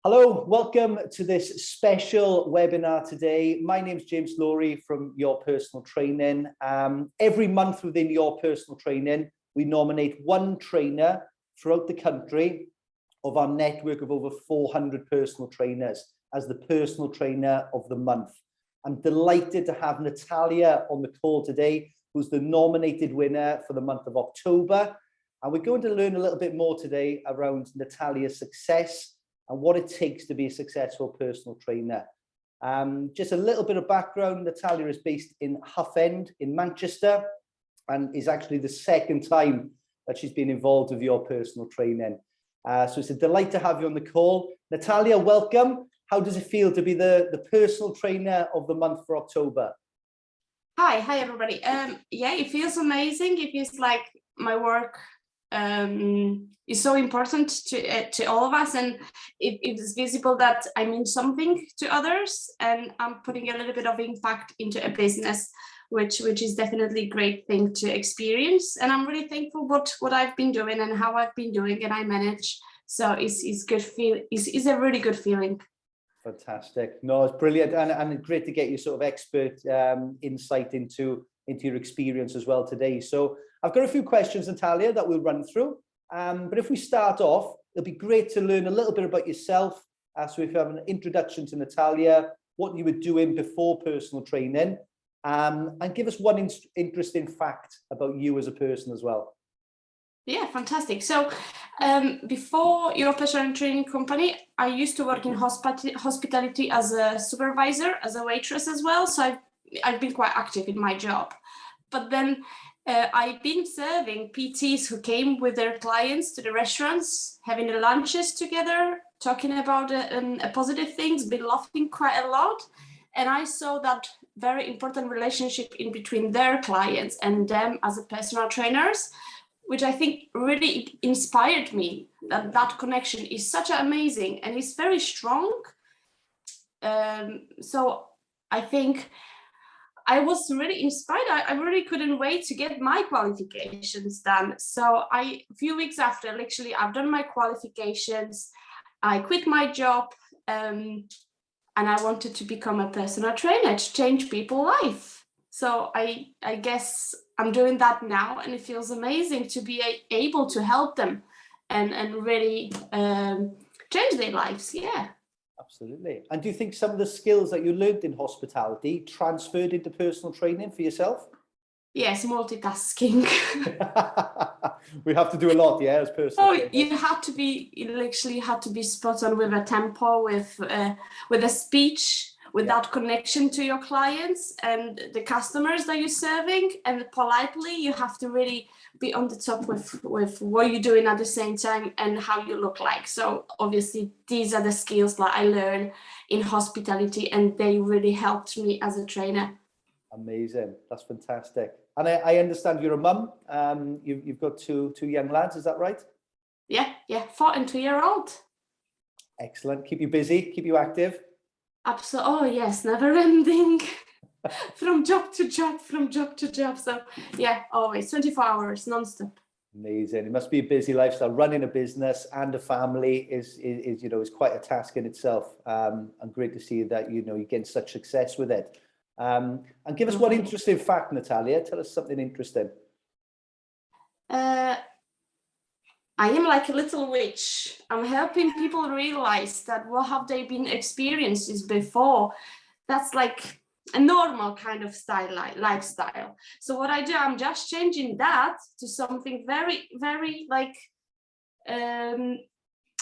Hello, welcome to this special webinar today. My name is James Lowry from Your Personal Training. Every month within Your Personal Training, we nominate one trainer throughout the country of our network of over 400 personal trainers as the personal trainer of the month. I'm delighted to have Natalia on the call today, who's the nominated winner for the month of October. And we're going to learn a little bit more today around Natalia's success and what it takes to be a successful personal trainer. Just a little bit of background, Natalia is based in Hough End in Manchester and is actually the second time that she's been involved with Your Personal Training. So it's a delight to have you on the call. Natalia, welcome. How does it feel to be the personal trainer of the month for October? Hi everybody. Yeah, it feels amazing. It feels like my work is so important to all of us, and it's visible that I mean something to others, and I'm putting a little bit of impact into a business, which is definitely a great thing to experience. And I'm really thankful what I've been doing and how I've been doing, and I manage. So it's good it's a really good feeling. Fantastic. No, it's brilliant, and great to get your sort of expert insight into your experience as well today. So I've got a few questions, Natalia, that we'll run through. But if we start off, it'll be great to learn a little bit about yourself. So if you have an introduction to Natalia, what you were doing before personal training, and give us one interesting fact about you as a person as well. Yeah, fantastic. So before Your Personal Training company, I used to work in hospitality as a supervisor, as a waitress as well. So I've been quite active in my job. But then I've been serving PTs who came with their clients to the restaurants, having the lunches together, talking about positive things, been laughing quite a lot. And I saw that very important relationship in between their clients and them as a personal trainers, which I think really inspired me, that connection is such amazing and it's very strong. So I think I was really inspired. I really couldn't wait to get my qualifications done. So a few weeks after, literally, I've done my qualifications. I quit my job and I wanted to become a personal trainer to change people's life. So I guess I'm doing that now, and it feels amazing to be able to help them and really change their lives. Yeah. Absolutely. And do you think some of the skills that you learned in hospitality transferred into personal training for yourself? Yes, multitasking. We have to do a lot, yeah, as personal trainers. You literally had to be spot on with a tempo, with a speech, with that connection to your clients and the customers that you're serving, and politely you have to really be on the top with what you're doing at the same time and how you look like. So obviously these are the skills that I learned in hospitality, and they really helped me as a trainer. Amazing. That's fantastic. And I understand you're a mum. You've got two young lads, is that right? Yeah, 4 and 2-year-old. Excellent. Keep you busy, keep you active. Absolutely. Oh yes, never ending. From job to job. So yeah, always 24 hours non-stop. Amazing. It must be a busy lifestyle. Running a business and a family is quite a task in itself. And great to see that you're getting such success with it. And give us one interesting fact, Natalia. Tell us something interesting. I am like a little witch. I'm helping people realize that what have they been experiences before. That's like a normal kind of lifestyle. So what I do, I'm just changing that to something very, very like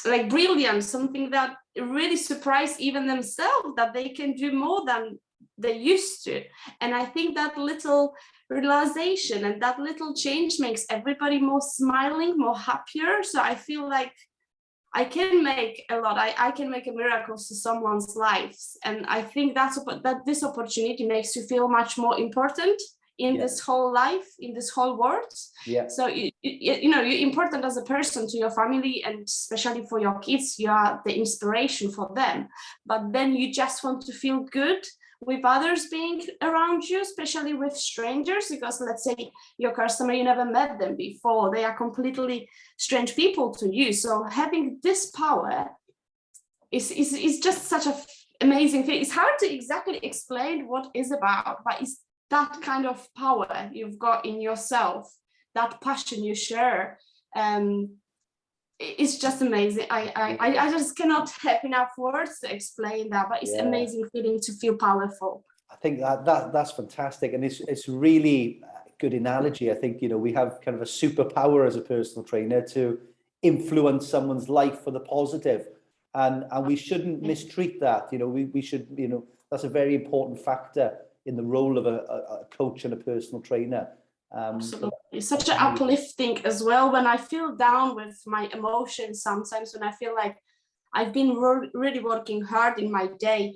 brilliant, something that really surprised even themselves, that they can do more than they used to. And I think that little realization and that little change makes everybody more smiling, more happier. So I feel like I can make a lot. I can make a miracle to someone's lives. And I think that this opportunity makes you feel much more important in this whole life, in this whole world. Yeah. So you're important as a person to your family, and especially for your kids. You are the inspiration for them. But then you just want to feel good with others being around you, especially with strangers, because let's say your customer, you never met them before, they are completely strange people to you. So having this power it's just such a amazing thing. It's hard to exactly explain what it's about, but it's that kind of power you've got in yourself, that passion you share. It's just amazing. I just cannot have enough words to explain that, but it's amazing feeling to feel powerful. I think that's fantastic, and it's really good analogy. I think, you know, we have kind of a superpower as a personal trainer to influence someone's life for the positive, and we shouldn't mistreat that. You know, we should, you know, that's a very important factor in the role of a coach and a personal trainer. Absolutely. It's such an uplifting as well when I feel down with my emotions, sometimes when I feel like I've been really working hard in my day.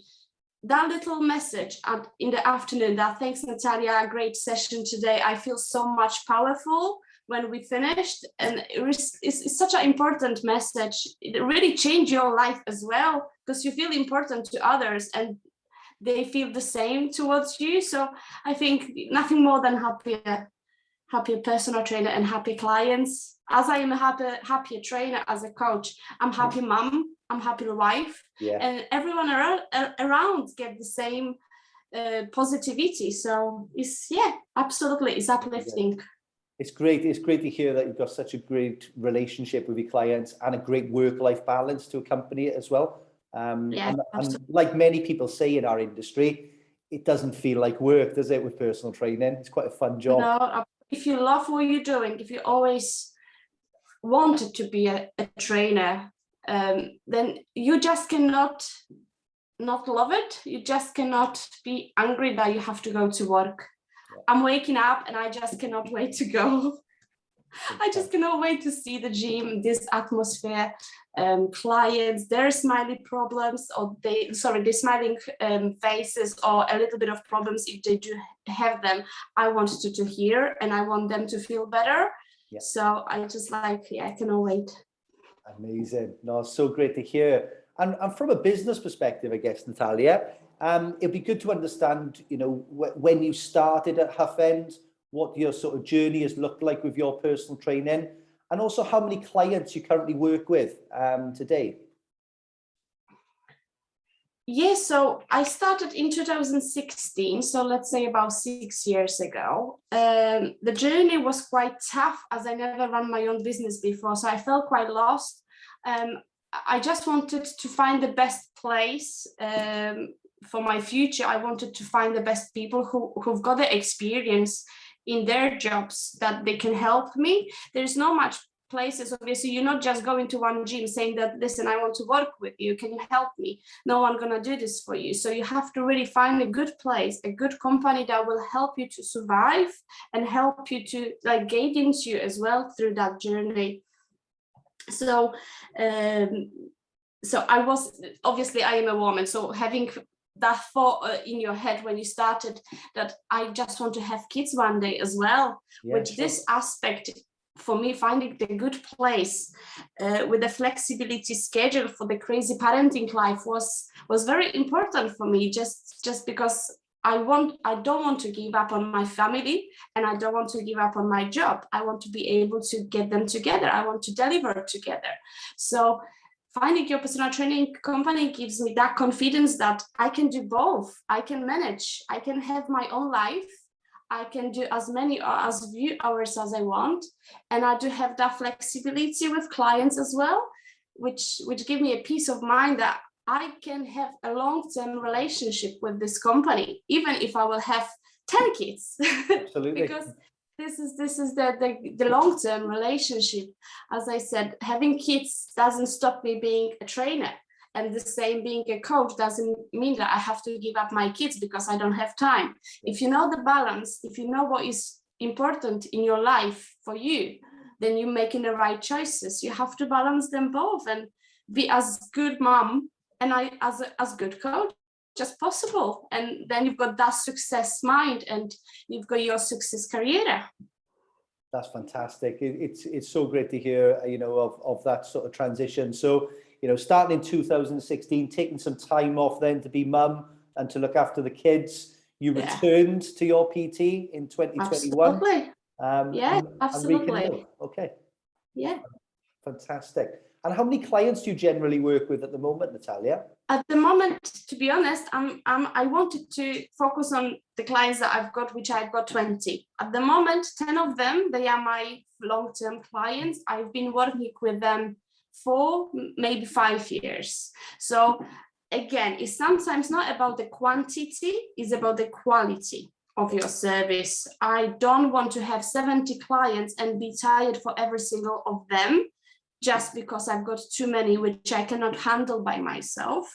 That little message in the afternoon, that thanks Natalia, great session today, I feel so much powerful when we finished, and it's such an important message. It really changed your life as well, because you feel important to others and they feel the same towards you. So I think nothing more than happier personal trainer and happy clients. As I am a happier trainer, as a coach, I'm happy mum, I'm happy wife, and everyone around get the same positivity. So it's absolutely, it's uplifting. It's great to hear that you've got such a great relationship with your clients and a great work-life balance to accompany it as well. And like many people say in our industry, it doesn't feel like work, does it, with personal training? It's quite a fun job. No, if you love what you're doing, if you always wanted to be a trainer, then you just cannot not love it. You just cannot be angry that you have to go to work. I'm waking up and I just cannot wait to go. I just cannot wait to see the gym, this atmosphere, clients, their smiley problems, or their smiling faces, or a little bit of problems if they do have them. I want to hear, and I want them to feel better. So I just I cannot wait. Amazing. No, so great to hear. And from a business perspective, I guess, Natalia, it'd be good to understand, you know, when you started at Hough End, what your sort of journey has looked like with your personal training, and also how many clients you currently work with today. Yes, so I started in 2016, so let's say about 6 years ago. The journey was quite tough, as I never run my own business before, so I felt quite lost. I just wanted to find the best place for my future. I wanted to find the best people who've got the experience in their jobs that they can help me. There's not much places, obviously. You're not just going to one gym saying that, listen, I want to work with you, can you help me? No one gonna do this for you. So you have to really find a good place, a good company that will help you to survive and help you to guidance you as well through that journey. So I was, obviously I am a woman, so having that thought in your head when you started that I just want to have kids one day as well, this aspect for me, finding the good place with the flexibility schedule for the crazy parenting life was very important for me, just because I don't want to give up on my family, and I don't want to give up on my job. I want to be able to get them together. I want to deliver together. So finding your personal training company gives me that confidence that I can do both. I can manage. I can have my own life. I can do as many few hours as I want. And I do have that flexibility with clients as well, which give me a peace of mind that I can have a long-term relationship with this company, even if I will have 10 kids. Absolutely. Because this is the long-term relationship. As I said, having kids doesn't stop me being a trainer, and the same being a coach doesn't mean that I have to give up my kids because I don't have time. If you know the balance, if you know what is important in your life for you, then you're making the right choices. You have to balance them both and be as good mom and as good coach as possible, and then you've got that success mind and you've got your success career. That's fantastic. It's so great to hear, you know, of that sort of transition. So, you know, starting in 2016, taking some time off then to be mum and to look after the kids. You returned to your PT in 2021. Absolutely. Absolutely. Okay. Yeah. Fantastic. And how many clients do you generally work with at the moment, Natalia? At the moment, to be honest, I wanted to focus on the clients that I've got, which I've got 20. At the moment, 10 of them, they are my long-term clients. I've been working with them for maybe 5 years. So again, it's sometimes not about the quantity, it's about the quality of your service. I don't want to have 70 clients and be tired for every single of them, just because I've got too many which I cannot handle by myself,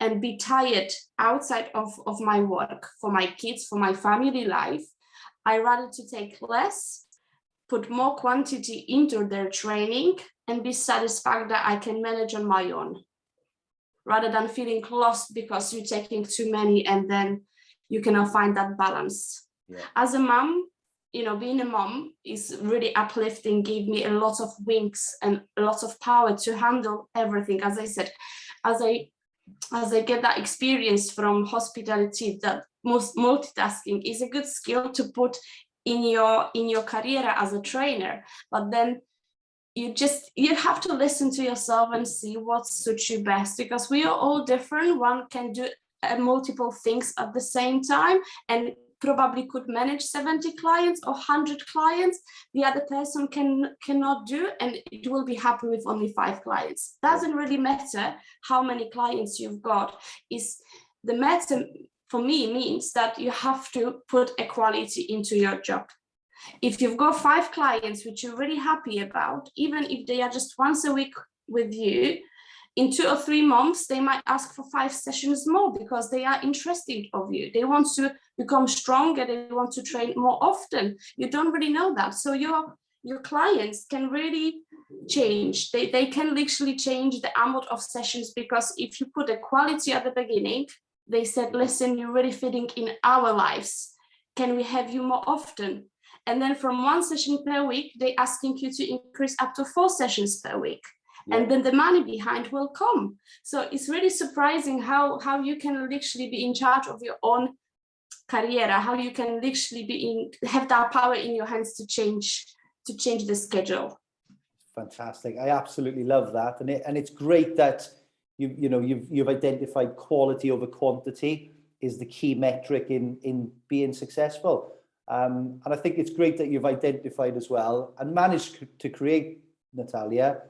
and be tired outside of my work, for my kids, for my family life. I rather to take less, put more quantity into their training, and be satisfied that I can manage on my own, rather than feeling lost because you're taking too many and then you cannot find that balance. Yeah. As a mom, being a mom is really uplifting, gave me a lot of wings and a lot of power to handle everything. As I said, as I get that experience from hospitality, that most multitasking is a good skill to put in your career as a trainer. But then you have to listen to yourself and see what suits you best, because we are all different. One can do multiple things at the same time and probably could manage 70 clients or 100 clients. The other person cannot do, and it will be happy with only 5 clients. Doesn't really matter how many clients you've got. Is the matter for me means that you have to put a quality into your job. If you've got 5 clients which you're really happy about, even if they are just once a week with you, in 2 or 3 months, they might ask for 5 sessions more because they are interested of you. They want to become stronger. They want to train more often. You don't really know that. So your clients can really change. They can literally change the amount of sessions, because if you put a quality at the beginning, they said, listen, you're really fitting in our lives. Can we have you more often? And then from 1 session per week, they're asking you to increase up to 4 sessions per week. Yeah. And then the money behind will come. So it's really surprising how you can literally be in charge of your own career, how you can literally have that power in your hands to change the schedule. Fantastic. I absolutely love that. And it's great that you've identified quality over quantity is the key metric in being successful. And I think it's great that you've identified as well and managed to create, Natalia,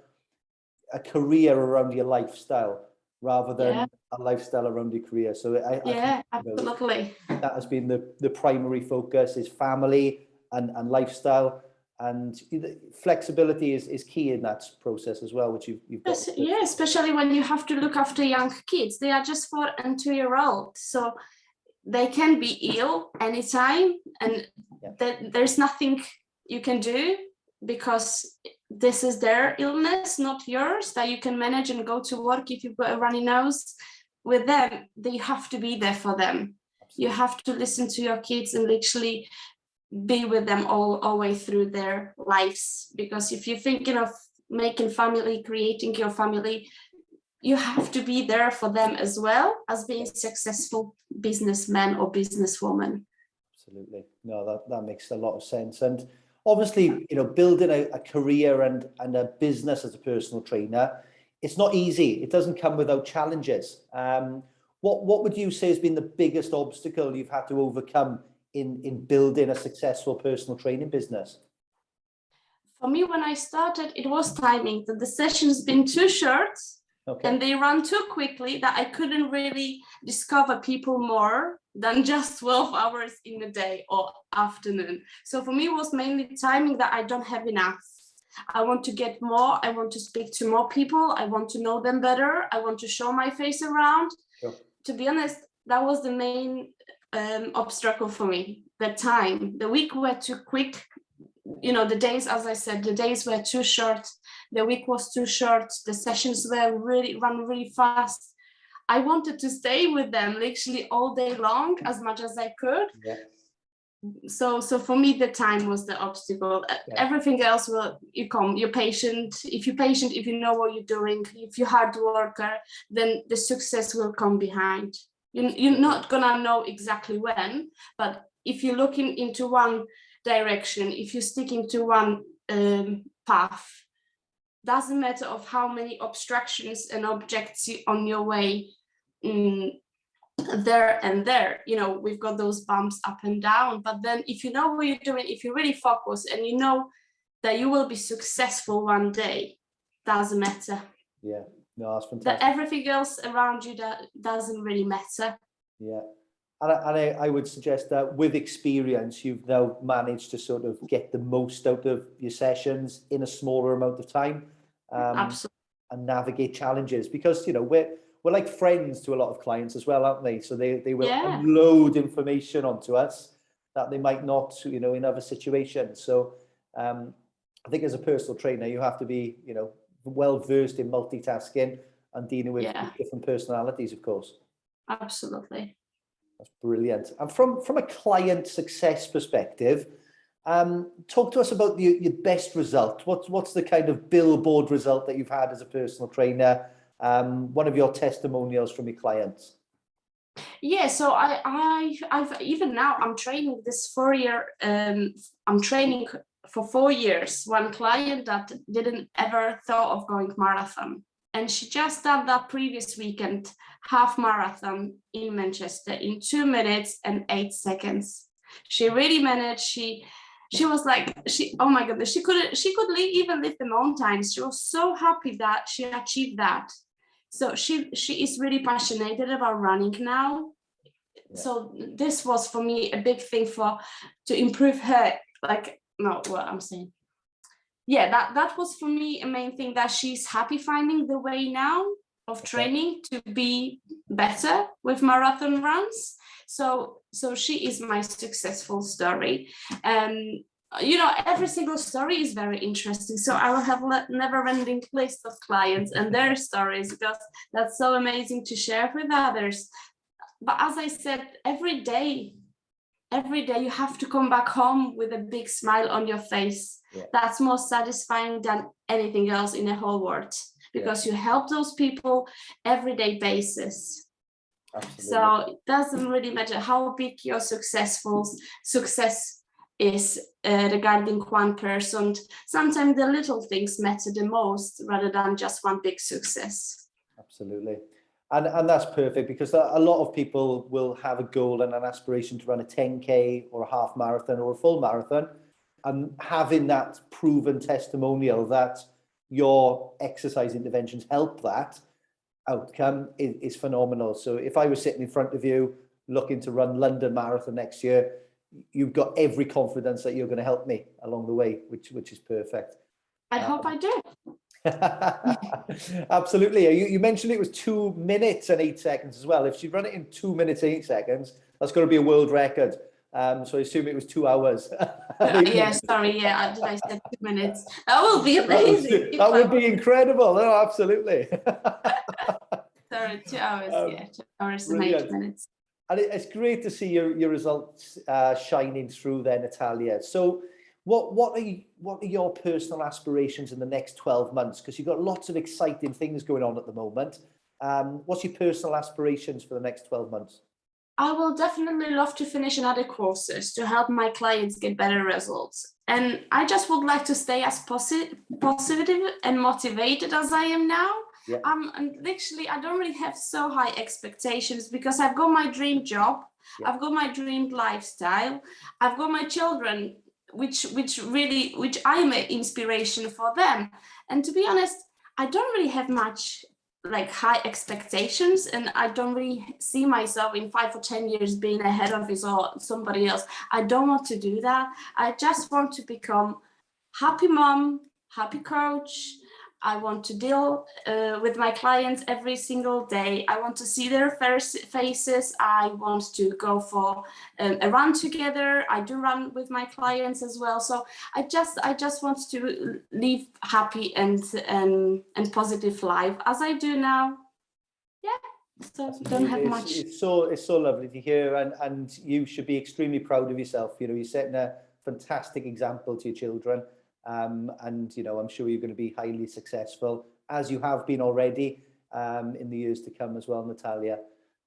a career around your lifestyle rather than a lifestyle around your career. So I think, absolutely. That has been the primary focus, is family and lifestyle, and flexibility is key in that process as well, which you've got. Yeah, especially when you have to look after young kids. They are just 4 and 2 year old, so they can be ill anytime, and there's nothing you can do, because this is their illness, not yours, that you can manage and go to work if you've got a runny nose. With them, they have to be there for them. Absolutely. You have to listen to your kids and literally be with them all the way through their lives. Because if you're thinking of making family, creating your family, you have to be there for them as well as being successful businessman or businesswoman. Absolutely. No, that makes a lot of sense. And obviously, building a career and a business as a personal trainer, it's not easy. It doesn't come without challenges. What would you say has been the biggest obstacle you've had to overcome in building a successful personal training business? For me, when I started, it was timing. That the sessions been too short. Okay. And they run too quickly that I couldn't really discover people more than just 12 hours in a day or afternoon. So for me, it was mainly timing, that I don't have enough. I want to get more. I want to speak to more people. I want to know them better. I want to show my face around. Sure. To be honest, that was the main obstacle for me. The time, the week were too quick. The days, as I said, the days were too short. The week was too short. The sessions were run really fast. I wanted to stay with them literally all day long, as much as I could. Yeah. So for me, the time was the obstacle. Yeah. Everything else you're patient. If you're patient, if you know what you're doing, if you're hard worker, then the success will come behind. You're not gonna know exactly when, but if you're looking into one direction, if you're sticking to one path, doesn't matter of how many obstructions and objects on your way, there and there, you know, we've got those bumps up and down, but then if you know what you're doing, if you really focus and you know that you will be successful one day, doesn't matter. Yeah, no, that's fantastic. That everything else around you that doesn't really matter. Yeah, and I would suggest that with experience, you've now managed to sort of get the most out of your sessions in a smaller amount of time, Absolutely. and navigate challenges, because, you know, we're like friends to a lot of clients as well, aren't they? So they will unload information onto us that they might not, you know, in other situations. So I think as a personal trainer, you have to be, you know, well versed in multitasking and dealing with different personalities, of course. Absolutely. That's brilliant. And from a client success perspective, talk to us about your best result. What's the kind of billboard result that you've had as a personal trainer? One of your testimonials from your clients. Yeah, so I've even now I'm training this 4-year. I'm training for 4 years. One client that didn't ever thought of going marathon, and she just done that previous weekend half marathon in Manchester in 2 minutes and 8 seconds. She really managed. She was like, oh my goodness, she could even leave the mountains. She was so happy that she achieved that. So she is really passionate about running now. Yeah. So this was for me a big thing to improve her, like, no, what I'm saying. Yeah, that was for me a main thing, that she's happy finding the way now of training to be better with marathon runs. So she is my successful story. You know, every single story is very interesting. So I will have a never-ending list of clients and their stories, because that's so amazing to share with others. But as I said, every day you have to come back home with a big smile on your face. Yeah. That's more satisfying than anything else in the whole world, because you help those people everyday basis. Absolutely. So it doesn't really matter how big your success is regarding one person. Sometimes the little things matter the most rather than just one big success. Absolutely. And that's perfect, because a lot of people will have a goal and an aspiration to run a 10K or a half marathon or a full marathon, and having that proven testimonial that your exercise interventions help that outcome is phenomenal. So if I was sitting in front of you looking to run London Marathon next year, you've got every confidence that you're going to help me along the way, which is perfect. I hope I do. Absolutely. You mentioned it was 2 minutes and 8 seconds as well. If she run it in 2 minutes, 8 seconds, that's going to be a world record. So I assume it was 2 hours. Yeah, sorry. Yeah, did I say 2 minutes? That would be amazing. That would be incredible. No, absolutely. Sorry, 2 hours. 2 hours and 8 minutes. And it's great to see your results shining through there, Natalia. So what are your personal aspirations in the next 12 months? Because you've got lots of exciting things going on at the moment. What's your personal aspirations for the next 12 months? I will definitely love to finish another courses to help my clients get better results. And I just would like to stay as positive and motivated as I am now. Yeah. And literally, I don't really have so high expectations, because I've got my dream job. Yeah. I've got my dream lifestyle. I've got my children, which I'm an inspiration for them. And to be honest, I don't really have much like high expectations, and I don't really see myself in 5 or 10 years being a head office or somebody else. I don't want to do that. I just want to become happy mom, happy coach. I want to deal with my clients every single day. I want to see their faces. I want to go for a run together. I do run with my clients as well. So I just want to live happy and positive life as I do now. Yeah. So don't have much. It's so lovely to hear, and you should be extremely proud of yourself. You know, you're setting a fantastic example to your children. And, you know, I'm sure you're going to be highly successful, as you have been already, in the years to come as well, Natalia.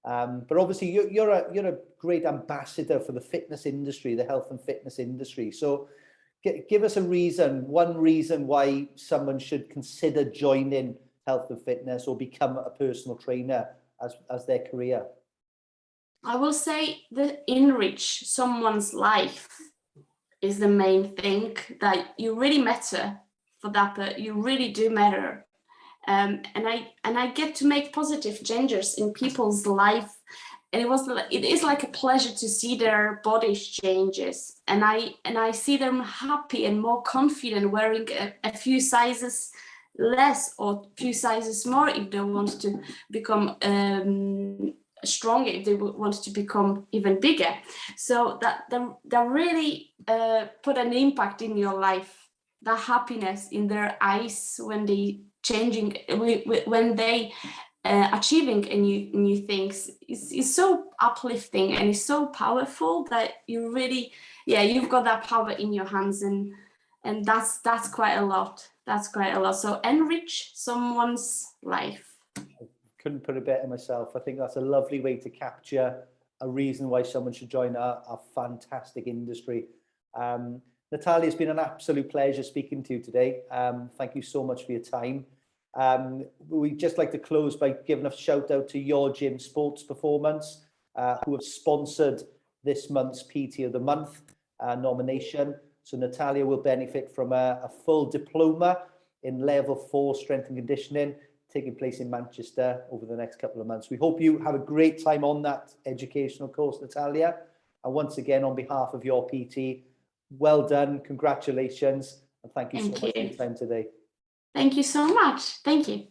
But obviously, you're a great ambassador for the fitness industry, the health and fitness industry. So Give us a reason, one reason why someone should consider joining health and fitness or become a personal trainer as their career. I will say that enrich someone's life is the main thing, that you really matter for that, but you really do matter. And I get to make positive changes in people's life. And it is like a pleasure to see their bodies changes, and I see them happy and more confident wearing a few sizes less or a few sizes more if they want to become stronger, if they want to become even bigger. So that they really put an impact in your life, the happiness in their eyes when they changing, when they achieving a new things is so uplifting and is so powerful that you really, you've got that power in your hands, and that's quite a lot. That's quite a lot. So enrich someone's life. Couldn't put it better myself. I think that's a lovely way to capture a reason why someone should join our fantastic industry. Natalia, it's been an absolute pleasure speaking to you today. Thank you so much for your time. We'd just like to close by giving a shout out to Your Gym Sports Performance, who have sponsored this month's PT of the Month nomination. So Natalia will benefit from a full diploma in level 4 strength and conditioning taking place in Manchester over the next couple of months. We hope you have a great time on that educational course, Natalia. And once again, on behalf of Your PT, well done, congratulations, and thank you so much for your time today. Thank you so much. Thank you.